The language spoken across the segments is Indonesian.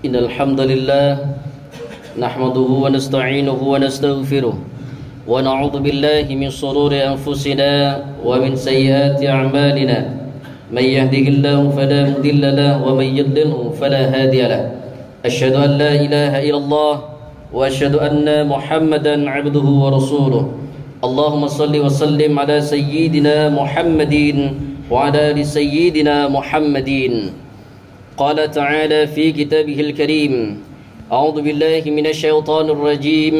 إن الحمد لله نحمده ونستعينه ونستغفره ونعوذ بالله من شرور أنفسنا ومن سيئات أعمالنا من يهده الله فلا مضل له ومن يضلله فلا هادي له أشهد أن لا إله إلا الله وأشهد أن محمدا عبده ورسوله اللهم صل وسلم على سيدنا محمد وعلى آل سيدنا محمد قال تعالى في كتابه الكريم أعوذ بالله من الشيطان الرجيم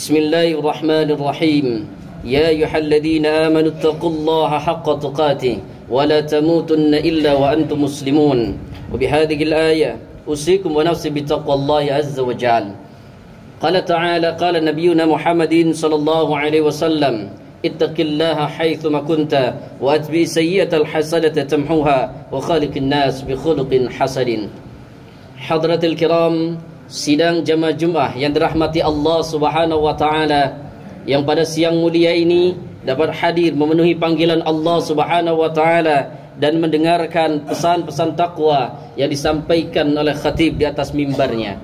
بسم الله الرحمن الرحيم يا أيها الذين آمنوا اتقوا الله حق تقاته ولا تموتن إلا وأنتم مسلمون وبهذه الآية أوصيكم ونفسي بتقوى الله عز وجل قال تعالى قال نبينا محمد صلى الله عليه وسلم اتق الله حيثما كنت واتبع سيئة الحسنة تمحوها وخالق الناس بخلق حسن. Hadratil kiram, sidang jamaah Jumat yang dirahmati Allah Subhanahu wa taala, yang pada siang mulia ini dapat hadir memenuhi panggilan Allah Subhanahu wa taala dan mendengarkan pesan-pesan takwa yang disampaikan oleh khatib di atas mimbarnya.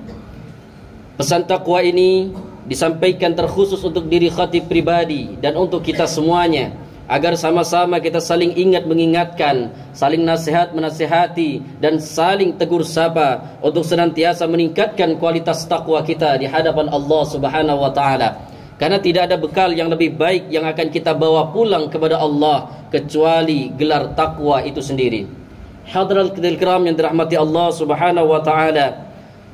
Pesan takwa ini disampaikan terkhusus untuk diri khatib pribadi dan untuk kita semuanya, agar sama-sama kita saling ingat mengingatkan, saling nasihat menasihati, dan saling tegur sapa untuk senantiasa meningkatkan kualitas takwa kita di hadapan Allah Subhanahu wa taala. Karena tidak ada bekal yang lebih baik yang akan kita bawa pulang kepada Allah kecuali gelar takwa itu sendiri. Hadratil kiram yang dirahmati Allah Subhanahu wa taala,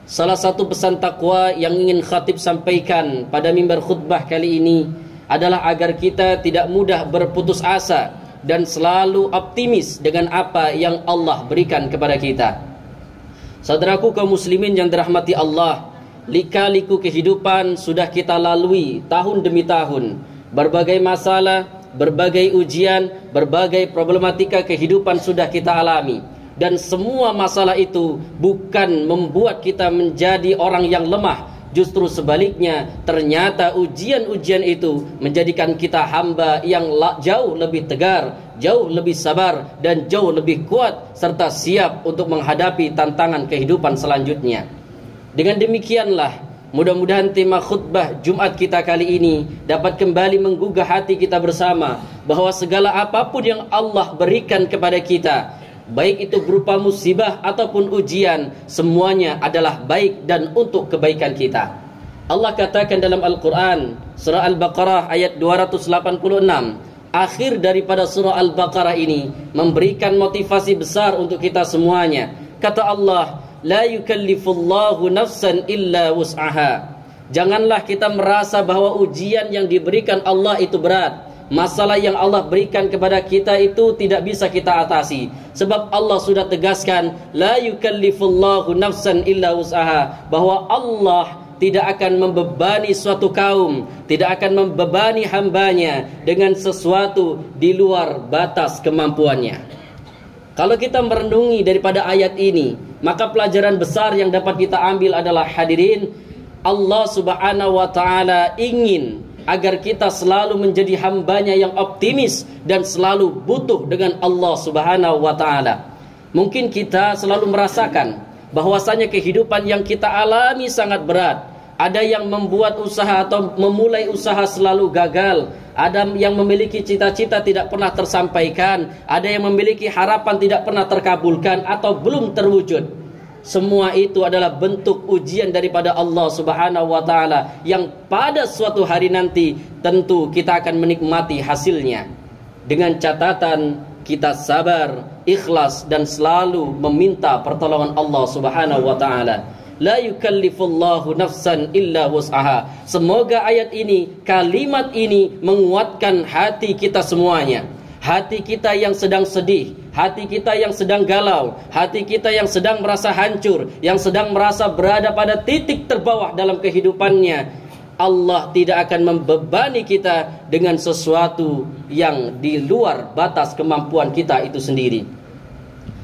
salah satu pesan takwa yang ingin khatib sampaikan pada mimbar khutbah kali ini adalah agar kita tidak mudah berputus asa dan selalu optimis dengan apa yang Allah berikan kepada kita. Saudaraku kaum muslimin yang dirahmati Allah, lika-liku kehidupan sudah kita lalui tahun demi tahun. Berbagai masalah, berbagai ujian, berbagai problematika kehidupan sudah kita alami. Dan semua masalah itu bukan membuat kita menjadi orang yang lemah. Justru sebaliknya, ternyata ujian-ujian itu menjadikan kita hamba yang jauh lebih tegar, jauh lebih sabar, dan jauh lebih kuat, serta siap untuk menghadapi tantangan kehidupan selanjutnya. Dengan demikianlah, mudah-mudahan tema khutbah Jumat kita kali ini dapat kembali menggugah hati kita bersama, bahwa segala apapun yang Allah berikan kepada kita, baik itu berupa musibah ataupun ujian, semuanya adalah baik dan untuk kebaikan kita. Allah katakan dalam Al-Quran, surah Al-Baqarah ayat 286, akhir daripada surah Al-Baqarah ini memberikan motivasi besar untuk kita semuanya. Kata Allah, la yukallifullahu nafsan illa wus'aha. Janganlah kita merasa bahwa ujian yang diberikan Allah itu berat. Masalah yang Allah berikan kepada kita itu tidak bisa kita atasi, sebab Allah sudah tegaskan la yukallifullahu nafsan illa wus'aha, bahwa Allah tidak akan membebani suatu kaum, tidak akan membebani hambanya dengan sesuatu di luar batas kemampuannya. Kalau kita merenungi daripada ayat ini, maka pelajaran besar yang dapat kita ambil adalah, hadirin, Allah Subhanahu wa taala ingin agar kita selalu menjadi hambanya yang optimis dan selalu butuh dengan Allah Subhanahu wa ta'ala. Mungkin kita selalu merasakan bahwasanya kehidupan yang kita alami sangat berat. Ada yang membuat usaha atau memulai usaha selalu gagal. Ada yang memiliki cita-cita tidak pernah tersampaikan. Ada yang memiliki harapan tidak pernah terkabulkan atau belum terwujud. Semua itu adalah bentuk ujian daripada Allah Subhanahu wa ta'ala, yang pada suatu hari nanti tentu kita akan menikmati hasilnya. Dengan catatan kita sabar, ikhlas, dan selalu meminta pertolongan Allah Subhanahu wa ta'ala. La yukallifullahu nafsan illa wus'aha. Semoga ayat ini, kalimat ini menguatkan hati kita semuanya. Hati kita yang sedang sedih, hati kita yang sedang galau, hati kita yang sedang merasa hancur, yang sedang merasa berada pada titik terbawah dalam kehidupannya. Allah tidak akan membebani kita dengan sesuatu yang di luar batas kemampuan kita itu sendiri.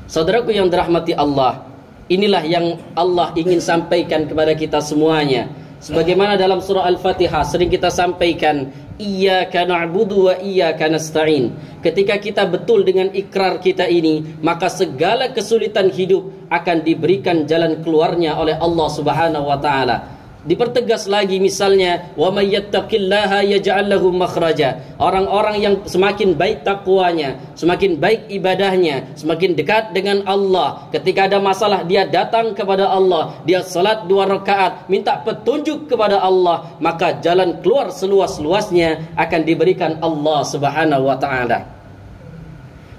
Saudaraku yang dirahmati Allah, inilah yang Allah ingin sampaikan kepada kita semuanya. Sebagaimana dalam surah Al-Fatihah sering kita sampaikan, iyyaka na'budu wa iyyaka nasta'in. Ketika kita betul dengan ikrar kita ini, maka segala kesulitan hidup akan diberikan jalan keluarnya oleh Allah Subhanahu wa taala. Dipertegas lagi misalnya, wa may yattaqillaha yaj'al lahu makhraja. Orang-orang yang semakin baik takwanya, semakin baik ibadahnya, semakin dekat dengan Allah, ketika ada masalah dia datang kepada Allah, dia salat 2 rakaat, minta petunjuk kepada Allah, maka jalan keluar seluas-luasnya akan diberikan Allah Subhanahu wa taala.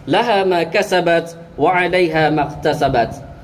Laha ma kasabat wa 'alaiha maktasabat.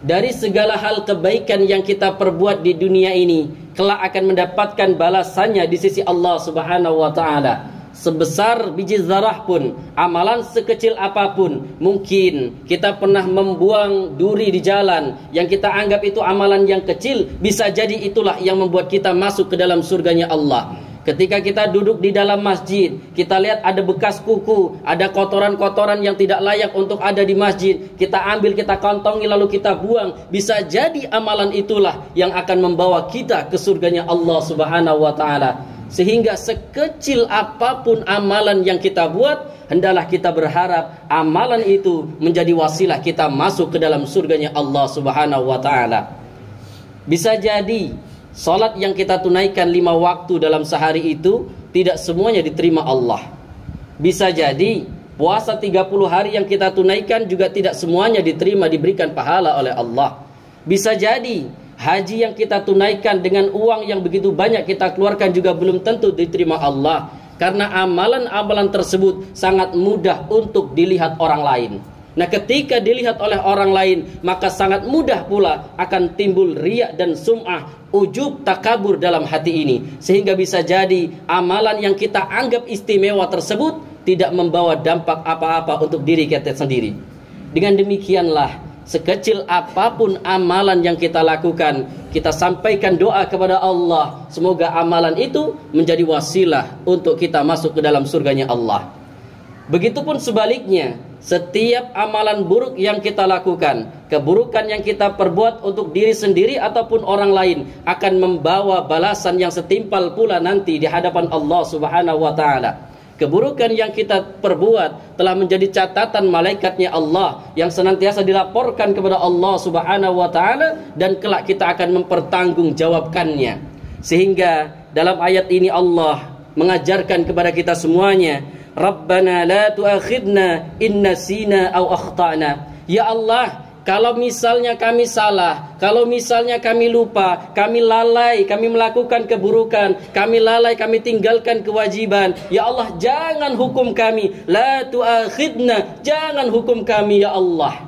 Dari segala hal kebaikan yang kita perbuat di dunia ini, kelak akan mendapatkan balasannya di sisi Allah Subhanahu wa taala. Sebesar biji zarah pun, amalan sekecil apapun, mungkin kita pernah membuang duri di jalan yang kita anggap itu amalan yang kecil, bisa jadi itulah yang membuat kita masuk ke dalam surganya Allah. Ketika kita duduk di dalam masjid, kita lihat ada bekas kuku, ada kotoran-kotoran yang tidak layak untuk ada di masjid, kita ambil, kita kantongi, lalu kita buang. Bisa jadi amalan itulah yang akan membawa kita ke surganya Allah Subhanahu wa taala. Sehingga sekecil apapun amalan yang kita buat, hendaklah kita berharap amalan itu menjadi wasilah kita masuk ke dalam surganya Allah Subhanahu wa taala. Bisa jadi salat yang kita tunaikan 5 waktu dalam sehari itu tidak semuanya diterima Allah. Bisa jadi puasa 30 hari yang kita tunaikan juga tidak semuanya diterima, diberikan pahala oleh Allah. Bisa jadi haji yang kita tunaikan dengan uang yang begitu banyak kita keluarkan juga belum tentu diterima Allah, karena amalan-amalan tersebut sangat mudah untuk dilihat orang lain. Nah, ketika dilihat oleh orang lain, maka sangat mudah pula akan timbul riya dan sum'ah, ujub, takabur dalam hati ini. Sehingga bisa jadi amalan yang kita anggap istimewa tersebut tidak membawa dampak apa-apa untuk diri kita sendiri. Dengan demikianlah, sekecil apapun amalan yang kita lakukan, kita sampaikan doa kepada Allah, semoga amalan itu menjadi wasilah untuk kita masuk ke dalam surganya Allah. Begitupun sebaliknya, setiap amalan buruk yang kita lakukan, keburukan yang kita perbuat untuk diri sendiri ataupun orang lain, akan membawa balasan yang setimpal pula nanti di hadapan Allah Subhanahu wa taala. Keburukan yang kita perbuat telah menjadi catatan malaikatnya Allah yang senantiasa dilaporkan kepada Allah Subhanahu wa taala, dan kelak kita akan mempertanggungjawabkannya. Sehingga dalam ayat ini Allah mengajarkan kepada kita semuanya, Rabbana la tu'akhidna in nasina aw akhtana. Ya Allah, kalau misalnya kami salah, kalau misalnya kami lupa, kami lalai, kami melakukan keburukan, kami lalai, kami tinggalkan kewajiban, ya Allah, jangan hukum kami. La tu'akhidna, jangan hukum kami ya Allah.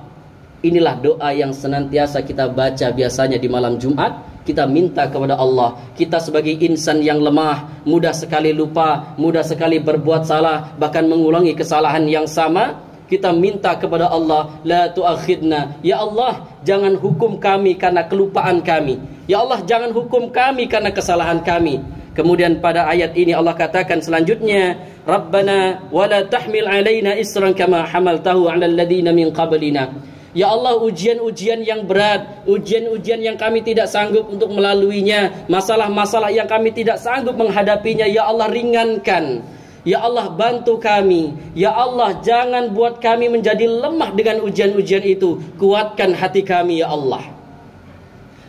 Inilah doa yang senantiasa kita baca biasanya di malam Jumat. Kita minta kepada Allah. Kita sebagai insan yang lemah, mudah sekali lupa, mudah sekali berbuat salah, bahkan mengulangi kesalahan yang sama. Kita minta kepada Allah, la tu'akhidna, ya Allah, jangan hukum kami karena kelupaan kami. Ya Allah, jangan hukum kami karena kesalahan kami. Kemudian pada ayat ini Allah katakan selanjutnya, Rabbana wala tahmil alaina isran kama hamaltahu 'alal ladina min qablina. Ya Allah, ujian-ujian yang berat, ujian-ujian yang kami tidak sanggup untuk melaluinya, masalah-masalah yang kami tidak sanggup menghadapinya, ya Allah, ringankan. Ya Allah, bantu kami. Ya Allah, jangan buat kami menjadi lemah dengan ujian-ujian itu. Kuatkan hati kami ya Allah.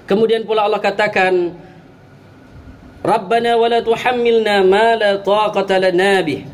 Kemudian pula Allah katakan, Rabbana wala tuhammilna ma la taqata lana bih.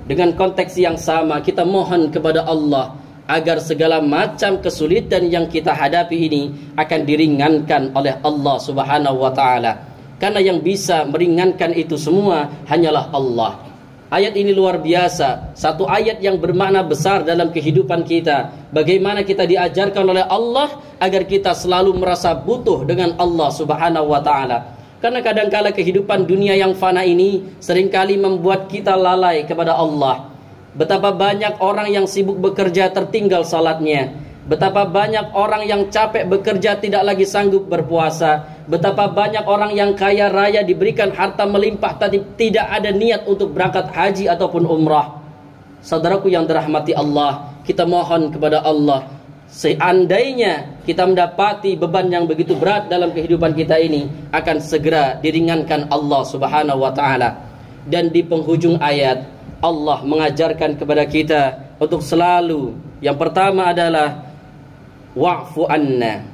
Dengan konteks yang sama, kita mohon kepada Allah agar segala macam kesulitan yang kita hadapi ini akan diringankan oleh Allah Subhanahu wa taala. Karena yang bisa meringankan itu semua hanyalah Allah. Ayat ini luar biasa, satu ayat yang bermakna besar dalam kehidupan kita. Bagaimana kita diajarkan oleh Allah agar kita selalu merasa butuh dengan Allah Subhanahu wa taala. Karena kadangkala kehidupan dunia yang fana ini seringkali membuat kita lalai kepada Allah. Betapa banyak orang yang sibuk bekerja tertinggal salatnya. Betapa banyak orang yang capek bekerja tidak lagi sanggup berpuasa. Betapa banyak orang yang kaya raya diberikan harta melimpah tapi tidak ada niat untuk berangkat haji ataupun umrah. Saudaraku yang dirahmati Allah, kita mohon kepada Allah, seandainya kita mendapati beban yang begitu berat dalam kehidupan kita ini, akan segera diringankan Allah Subhanahu wa taala. Dan di penghujung ayat Allah mengajarkan kepada kita untuk selalu, yang pertama adalah wa'fu anna.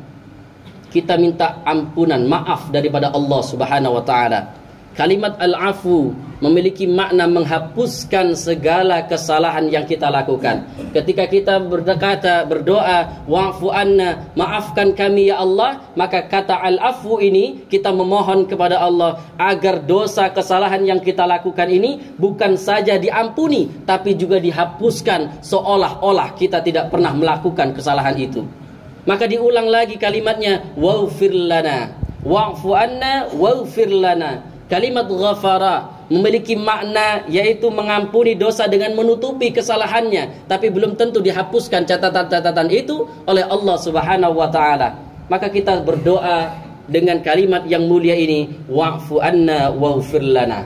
Kita minta ampunan, maaf daripada Allah Subhanahu wa taala. Kalimat al-afu memiliki makna menghapuskan segala kesalahan yang kita lakukan. Ketika kita berdoa, wa'fu anna, maafkan kami ya Allah, maka kata al-afu ini kita memohon kepada Allah agar dosa kesalahan yang kita lakukan ini bukan saja diampuni, tapi juga dihapuskan seolah-olah kita tidak pernah melakukan kesalahan itu. Maka diulang lagi kalimatnya, waghfir lana, wa'fu anna waghfir lana. Kalimat ghafara memiliki makna yaitu mengampuni dosa dengan menutupi kesalahannya, tapi belum tentu dihapuskan catatan-catatan itu oleh Allah Subhanahu wa taala. Maka kita berdoa dengan kalimat yang mulia ini, wa'fu anna waghfir lana.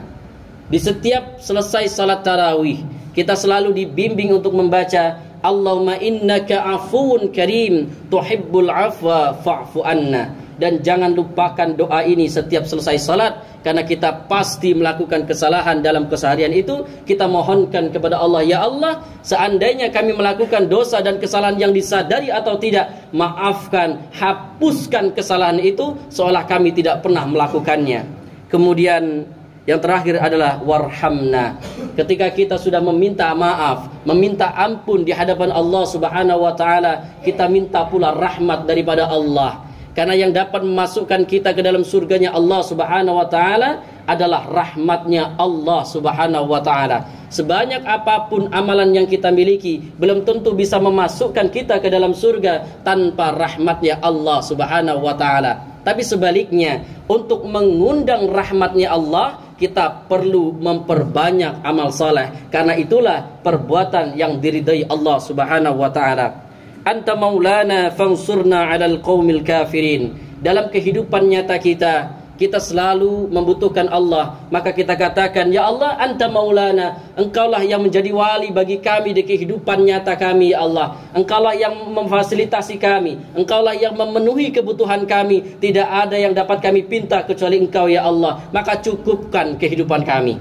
Di setiap selesai salat tarawih, kita selalu dibimbing untuk membaca Allahumma innaka afuwun karim tuhibbul afwa fa'fu anna. Dan jangan lupakan doa ini setiap selesai salat, karena kita pasti melakukan kesalahan dalam keseharian itu. Kita mohonkan kepada Allah, ya Allah, seandainya kami melakukan dosa dan kesalahan yang disadari atau tidak, maafkan, hapuskan kesalahan itu seolah kami tidak pernah melakukannya. Kemudian yang terakhir adalah warhamna. Ketika kita sudah meminta maaf, meminta ampun di hadapan Allah Subhanahu wa taala, kita minta pula rahmat daripada Allah. Karena yang dapat memasukkan kita ke dalam surganya Allah Subhanahu wa taala adalah rahmatnya Allah Subhanahu wa taala. Sebanyak apapun amalan yang kita miliki, belum tentu bisa memasukkan kita ke dalam surga tanpa rahmatnya Allah Subhanahu wa taala. Tapi sebaliknya, untuk mengundang rahmatnya Allah, kita perlu memperbanyak amal saleh. Karena itulah perbuatan yang diridai Allah Subhanahu wa taala. Anta maulana fansurna 'alal qaumil kafirin. Dalam kehidupan nyata kita selalu membutuhkan Allah. Maka kita katakan, ya Allah, anta maulana, engkaulah yang menjadi wali bagi kami di kehidupan nyata kami, ya Allah. Engkaulah yang memfasilitasi kami, engkaulah yang memenuhi kebutuhan kami. Tidak ada yang dapat kami pinta kecuali engkau, ya Allah. Maka cukupkan kehidupan kami.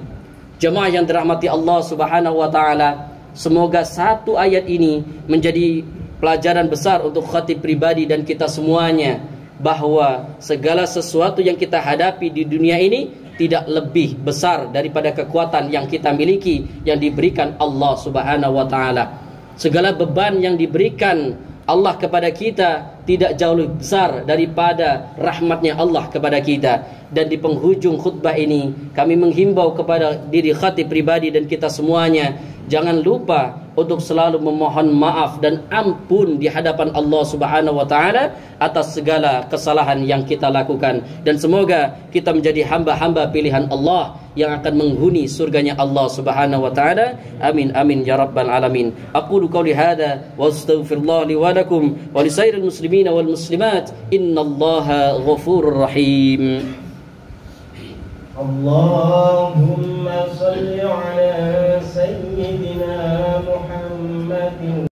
Jemaah yang dirahmati Allah Subhanahu wa taala, semoga satu ayat ini menjadi pelajaran besar untuk khatib pribadi dan kita semuanya, bahwa segala sesuatu yang kita hadapi di dunia ini tidak lebih besar daripada kekuatan yang kita miliki yang diberikan Allah Subhanahu wa taala. Segala beban yang diberikan Allah kepada kita tidak jauh lebih besar daripada rahmatnya Allah kepada kita. Dan di penghujung khutbah ini kami menghimbau kepada diri khatib pribadi dan kita semuanya, jangan lupa untuk selalu memohon maaf dan ampun di hadapan Allah Subhanahu wa taala atas segala kesalahan yang kita lakukan. Dan semoga kita menjadi hamba-hamba pilihan Allah yang akan menghuni surganya Allah Subhanahu wa taala. Amin amin ya rabbal alamin. Aqulu qouli hadza wa astaghfirullah li wa lakum wa lisairil muslimin wal muslimat. Innallaha ghafurur rahim. Allahumma salli ala sayyidina Muhammadin